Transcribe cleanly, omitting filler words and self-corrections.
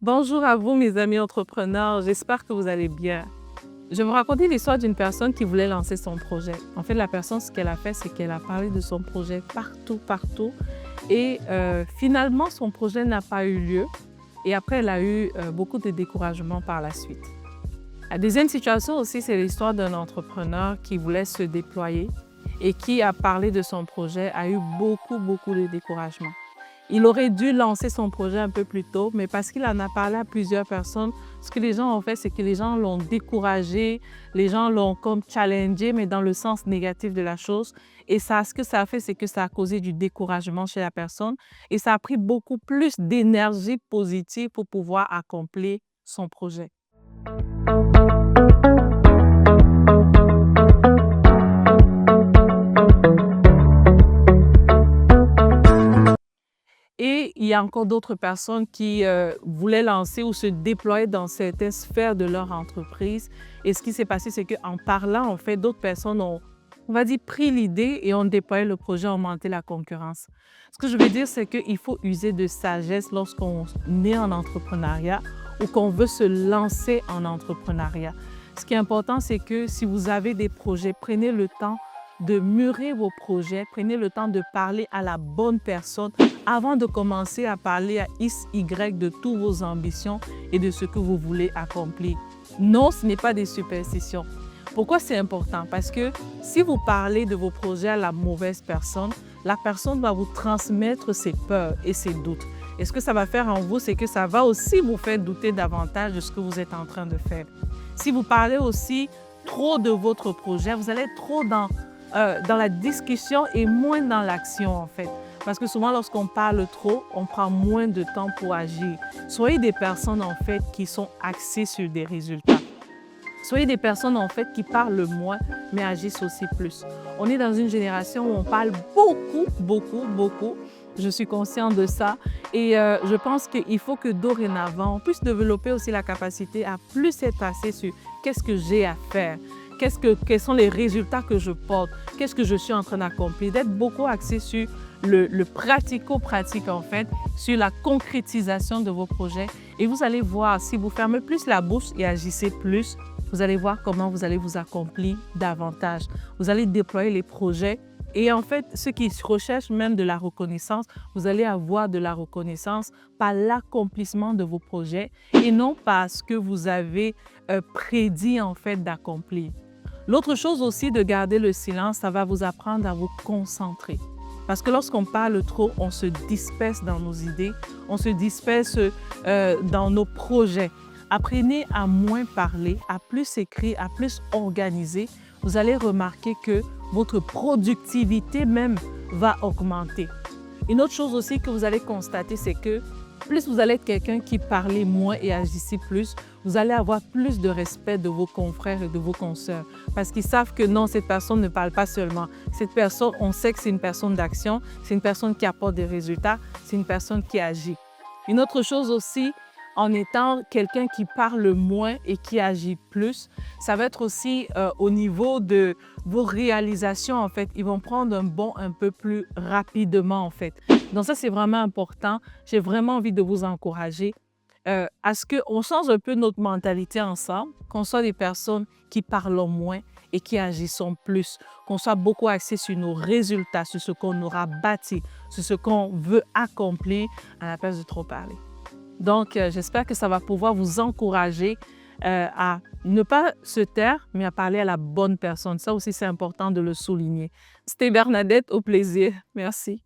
Bonjour à vous, mes amis entrepreneurs. J'espère que vous allez bien. Je vais vous raconter l'histoire d'une personne qui voulait lancer son projet. En fait, la personne, ce qu'elle a fait, c'est qu'elle a parlé de son projet partout. Et finalement, son projet n'a pas eu lieu. Et après, elle a eu beaucoup de découragement par la suite. La deuxième situation aussi, c'est l'histoire d'un entrepreneur qui voulait se déployer et qui a parlé de son projet, a eu beaucoup de découragement. Il aurait dû lancer son projet un peu plus tôt, mais parce qu'il en a parlé à plusieurs personnes, ce que les gens ont fait, c'est que les gens l'ont découragé, les gens l'ont comme challengé, mais dans le sens négatif de la chose. Et ça, ce que ça a fait, c'est que ça a causé du découragement chez la personne et ça a pris beaucoup plus d'énergie positive pour pouvoir accomplir son projet. Et il y a encore d'autres personnes qui voulaient lancer ou se déployer dans certaines sphères de leur entreprise. Et ce qui s'est passé, c'est qu'en parlant, en fait, d'autres personnes ont, on va dire, pris l'idée et ont déployé le projet, ont augmenté la concurrence. Ce que je veux dire, c'est qu'il faut user de sagesse lorsqu'on est en entrepreneuriat ou qu'on veut se lancer en entrepreneuriat. Ce qui est important, c'est que si vous avez des projets, prenez le temps de mûrir vos projets, prenez le temps de parler à la bonne personne avant de commencer à parler à X, Y de toutes vos ambitions et de ce que vous voulez accomplir. Non, ce n'est pas des superstitions. Pourquoi c'est important? Parce que si vous parlez de vos projets à la mauvaise personne, la personne va vous transmettre ses peurs et ses doutes. Et ce que ça va faire en vous, c'est que ça va aussi vous faire douter davantage de ce que vous êtes en train de faire. Si vous parlez aussi trop de votre projet, vous allez être trop dans la discussion et moins dans l'action en fait. Parce que souvent, lorsqu'on parle trop, on prend moins de temps pour agir. Soyez des personnes en fait qui sont axées sur des résultats. Soyez des personnes en fait qui parlent moins, mais agissent aussi plus. On est dans une génération où on parle beaucoup. Je suis consciente de ça et je pense qu'il faut que dorénavant, on puisse développer aussi la capacité à plus être axé sur qu'est-ce que j'ai à faire, quels sont les résultats que je porte, qu'est-ce que je suis en train d'accomplir, d'être beaucoup axé sur le pratico-pratique en fait, sur la concrétisation de vos projets. Et vous allez voir, si vous fermez plus la bouche et agissez plus, vous allez voir comment vous allez vous accomplir davantage. Vous allez déployer les projets et en fait, ceux qui recherchent même de la reconnaissance, vous allez avoir de la reconnaissance par l'accomplissement de vos projets et non par ce que vous avez prédit en fait d'accomplir. L'autre chose aussi de garder le silence, ça va vous apprendre à vous concentrer. Parce que lorsqu'on parle trop, on se disperse dans nos idées, on se disperse dans nos projets. Apprenez à moins parler, à plus écrire, à plus organiser. Vous allez remarquer que votre productivité même va augmenter. Une autre chose aussi que vous allez constater, c'est que plus vous allez être quelqu'un qui parle moins et agissez plus, vous allez avoir plus de respect de vos confrères et de vos consoeurs. Parce qu'ils savent que non, cette personne ne parle pas seulement. Cette personne, on sait que c'est une personne d'action, c'est une personne qui apporte des résultats, c'est une personne qui agit. Une autre chose aussi, en étant quelqu'un qui parle moins et qui agit plus, ça va être aussi au niveau de vos réalisations, en fait. Ils vont prendre un bond un peu plus rapidement, en fait. Donc ça, c'est vraiment important. J'ai vraiment envie de vous encourager à ce qu'on change un peu notre mentalité ensemble, qu'on soit des personnes qui parlent moins et qui agissent plus, qu'on soit beaucoup axé sur nos résultats, sur ce qu'on aura bâti, sur ce qu'on veut accomplir à la place de trop parler. Donc, j'espère que ça va pouvoir vous encourager à ne pas se taire, mais à parler à la bonne personne. Ça aussi, c'est important de le souligner. C'était Bernadette, au plaisir. Merci.